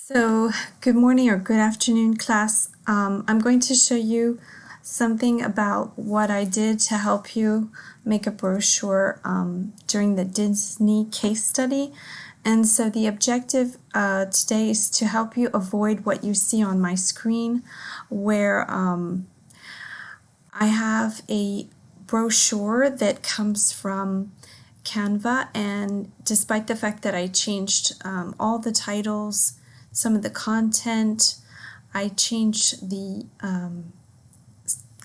So, good morning or good afternoon, class. I'm going to show you something about what I did to help you make a brochure during the Disney case study. And so the objective today is to help you avoid what you see on my screen, where I have a brochure that comes from Canva, and despite the fact that I changed all the titles, some of the content, I changed the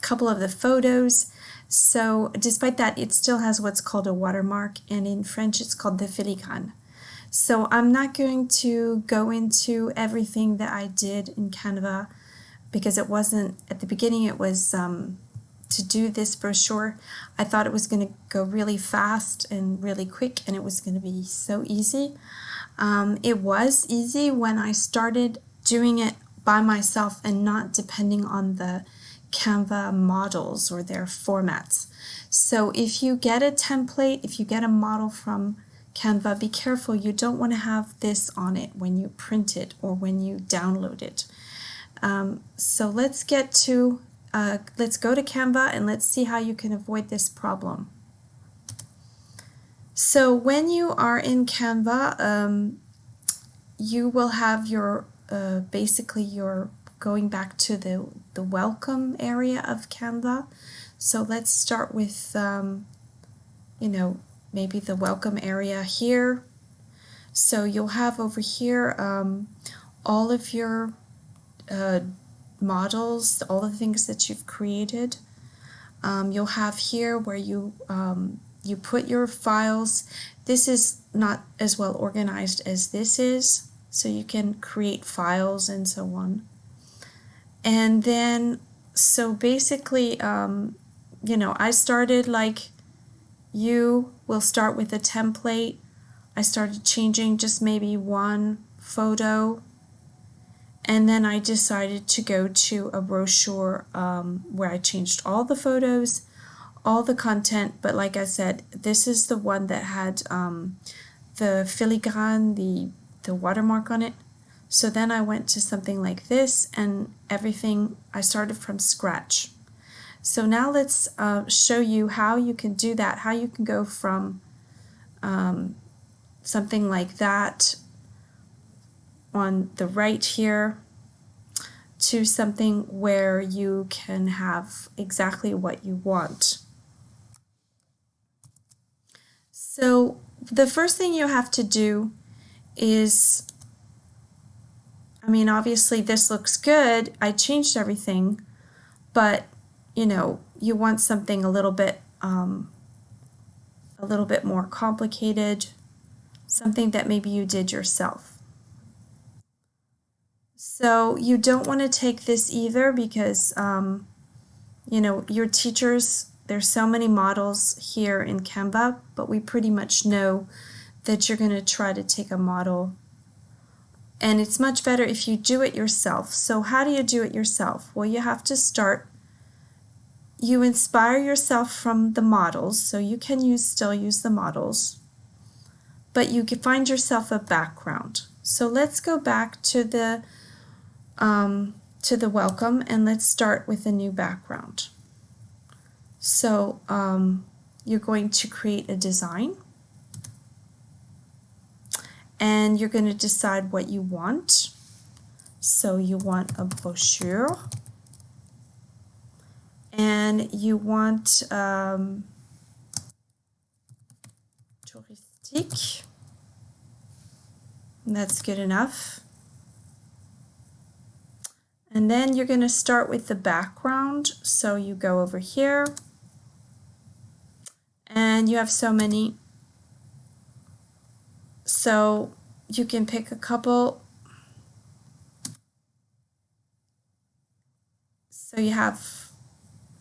couple of the photos. So despite that, it still has what's called a watermark, and in French it's called the filigrane. So I'm not going to go into everything that I did in Canva because it wasn't, at the beginning it was to do this brochure, I thought it was going to go really fast and really quick, and it was going to be so easy. It was easy when I started doing it by myself and not depending on the Canva models or their formats. So if you get a template, if you get a model from Canva, be careful. You don't want to have this on it when you print it or when you download it. So let's go to Canva and let's see how you can avoid this problem. So when you are in Canva, you will have your basically you're going back to the welcome area of Canva. So let's start with maybe the welcome area here. So you'll have over here all of your models, all the things that you've created. You'll have here where you put your files. This is not as well organized as this is, so you can create files and so on. And then, so basically, I started like you will start with a template. I started changing just maybe one photo, and then I decided to go to a brochure where I changed all the photos, all the content, but like I said, this is the one that had the filigrane, the watermark on it. So then I went to something like this, and everything, I started from scratch. So now let's show you how you can do that, how you can go from something like that on the right here to something where you can have exactly what you want. So the first thing you have to do is, obviously this looks good. I changed everything, but you want something a little bit more complicated, something that maybe you did yourself. So you don't want to take this either because your teachers, there's so many models here in Canva, but we pretty much know that you're going to try to take a model, and it's much better if you do it yourself. So how do you do it yourself? Well, you have to start, you inspire yourself from the models, so you can still use the models, but you can find yourself a background. So let's go back to the welcome, and let's start with a new background. So you're going to create a design, and you're going to decide what you want. So you want a brochure, and you want touristique. That's good enough. And then you're going to start with the background. So you go over here, and you have so many. So you can pick a couple. So you have,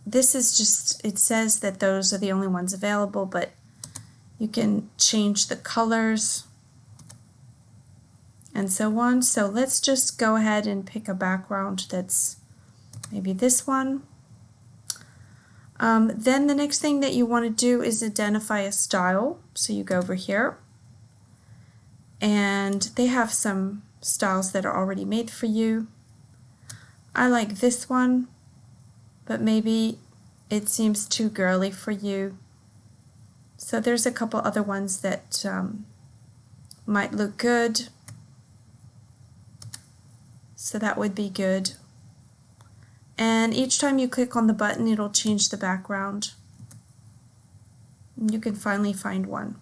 this is just, it says that those are the only ones available, but you can change the colors and so on. So let's just go ahead and pick a background that's maybe this one. Then the next thing that you want to do is identify a style. So you go over here, and they have some styles that are already made for you. I like this one, but maybe it seems too girly for you. So there's a couple other ones that might look good. So that would be good. And each time you click on the button, it'll change the background. You can finally find one.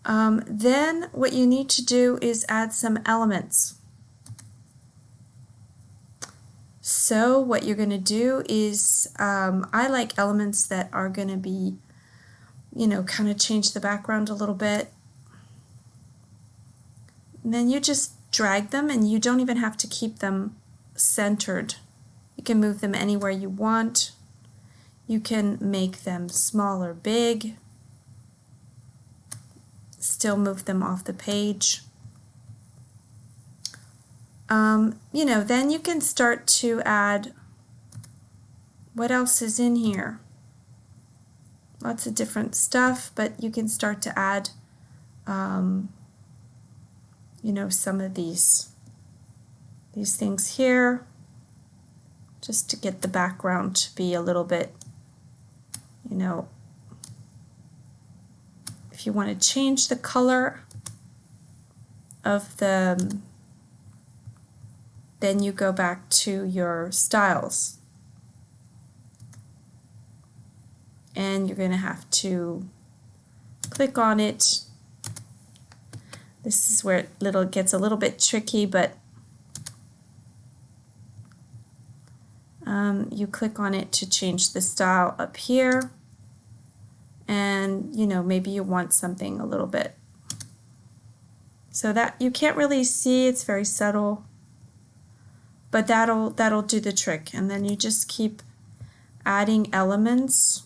Then what you need to do is add some elements. So what you're going to do is, I like elements that are going to be, kind of change the background a little bit. And then you just drag them, and you don't even have to keep them centered. You can move them anywhere you want. You can make them small or big. Still move them off the page. Then you can start to add, what else is in here? Lots of different stuff, but you can start to add, some of these things here, just to get the background to be a little bit, if you want to change the color of the, then you go back to your styles. And you're going to have to click on it. This is where it gets a little bit tricky, but you click on it to change the style up here. And maybe you want something a little bit, so that you can't really see, it's very subtle, but that'll do the trick. And then you just keep adding elements.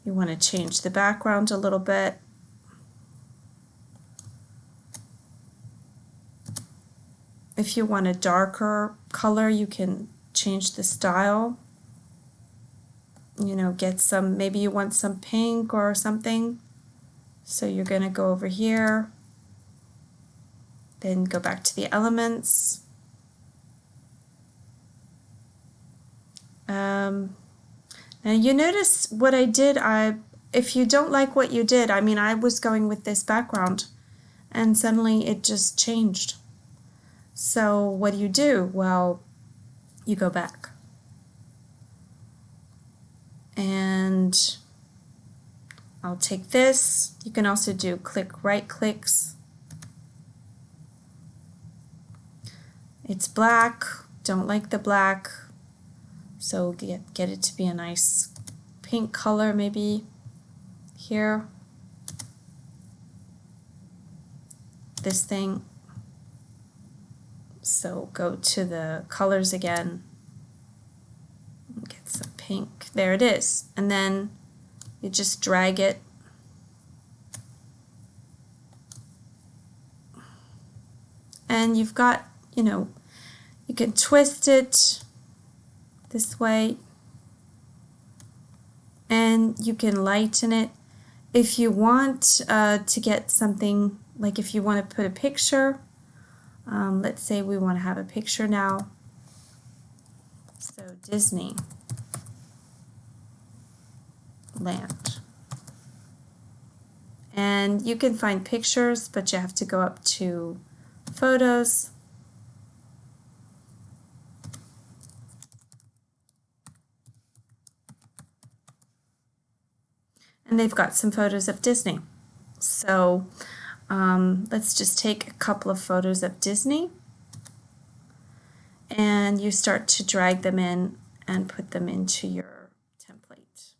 You want to change the background a little bit. If you want a darker color, you can change the style. Get some, maybe you want some pink or something. So you're going to go over here, then go back to the elements. Now you notice what I did, if you don't like what you did, I was going with this background and suddenly it just changed. So what do? Well, you go back. And I'll take this. You can also do right clicks. It's black, don't like the black. So get it to be a nice pink color maybe here. This thing. So go to the colors again. Get some pink. There it is. And then you just drag it. And you've got, you can twist it this way, and you can lighten it. If you want to get something, like if you want to put a picture, let's say we want to have a picture now. So Disney Land. And you can find pictures, but you have to go up to photos. And they've got some photos of Disney. So let's just take a couple of photos of Disney, and you start to drag them in and put them into your template.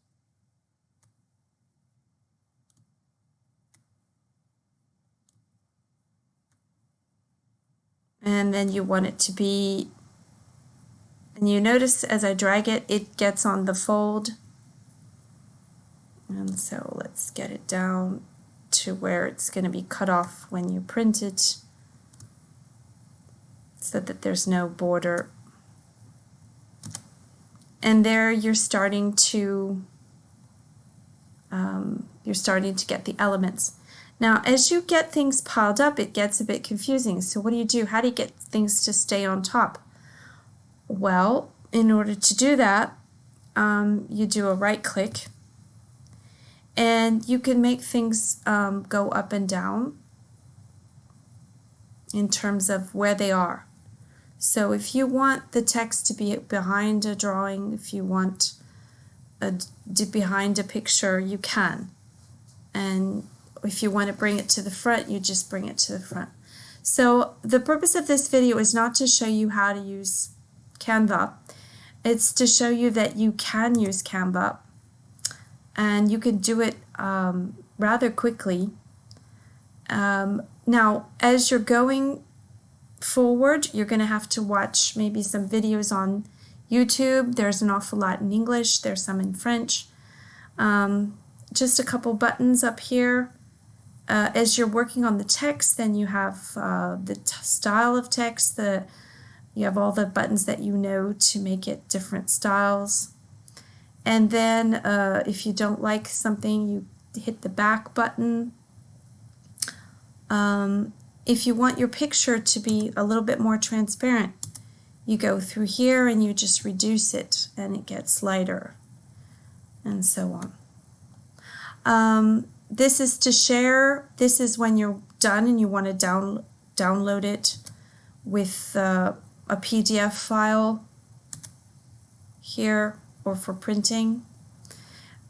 And then you want it to be, and you notice as I drag it, it gets on the fold. And so let's get it down to where it's going to be cut off when you print it, so that there's no border. And there you're starting to you're starting to get the elements. Now, as you get things piled up, it gets a bit confusing. So what do? How do you get things to stay on top? Well, in order to do that, you do a right click, and you can make things go up and down in terms of where they are. So if you want the text to be behind a drawing, if you want behind a picture, you can. And if you want to bring it to the front, you just bring it to the front. So the purpose of this video is not to show you how to use Canva. It's to show you that you can use Canva, and you can do it rather quickly. Now, as you're going forward, you're going to have to watch maybe some videos on YouTube. There's an awful lot in English. There's some in French. Just a couple buttons up here. As you're working on the text, then you have the style of text. You have all the buttons that you know to make it different styles. And then if you don't like something, you hit the back button. If you want your picture to be a little bit more transparent, you go through here and you just reduce it and it gets lighter, and so on. This is to share. This is when you're done and you want to download it with a PDF file here, or for printing.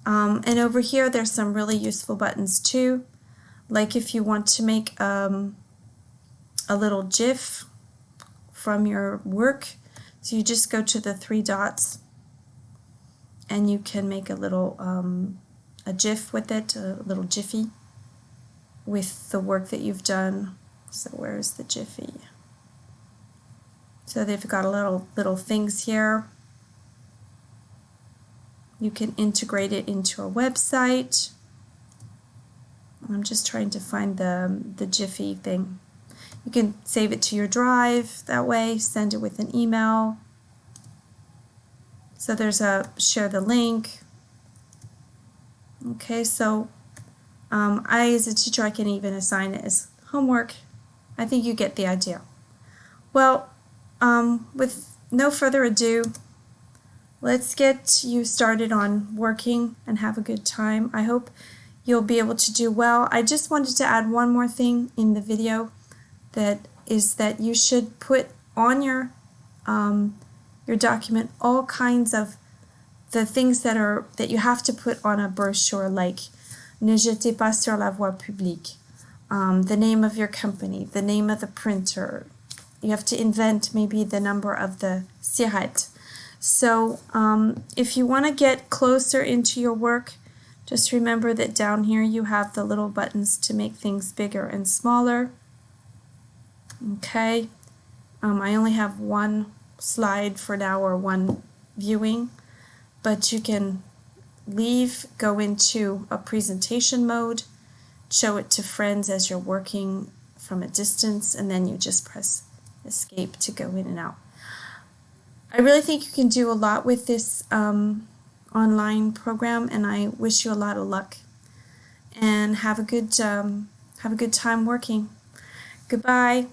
And over here there's some really useful buttons too, like if you want to make a little GIF from your work. So you just go to the three dots and you can make a little a GIF with it, a little Jiffy with the work that you've done. So where's the Jiffy? So they've got a little things here. You can integrate it into a website. I'm just trying to find the Jiffy thing. You can save it to your drive that way, send it with an email. So there's a share the link. Okay, so as a teacher, I can even assign it as homework. I think you get the idea. Well, with no further ado, let's get you started on working and have a good time. I hope you'll be able to do well. I just wanted to add one more thing in the video, that is that you should put on your document all kinds of the things that you have to put on a brochure, like ne jetez pas sur la voie publique, the name of your company, the name of the printer. You have to invent maybe the number of the siret. So if you want to get closer into your work, just remember that down here you have the little buttons to make things bigger and smaller. Okay, I only have one slide for now, or one viewing, but you can go into a presentation mode, show it to friends as you're working from a distance, and then you just press escape to go in and out. I really think you can do a lot with this online program, and I wish you a lot of luck, and have a good time working. Goodbye.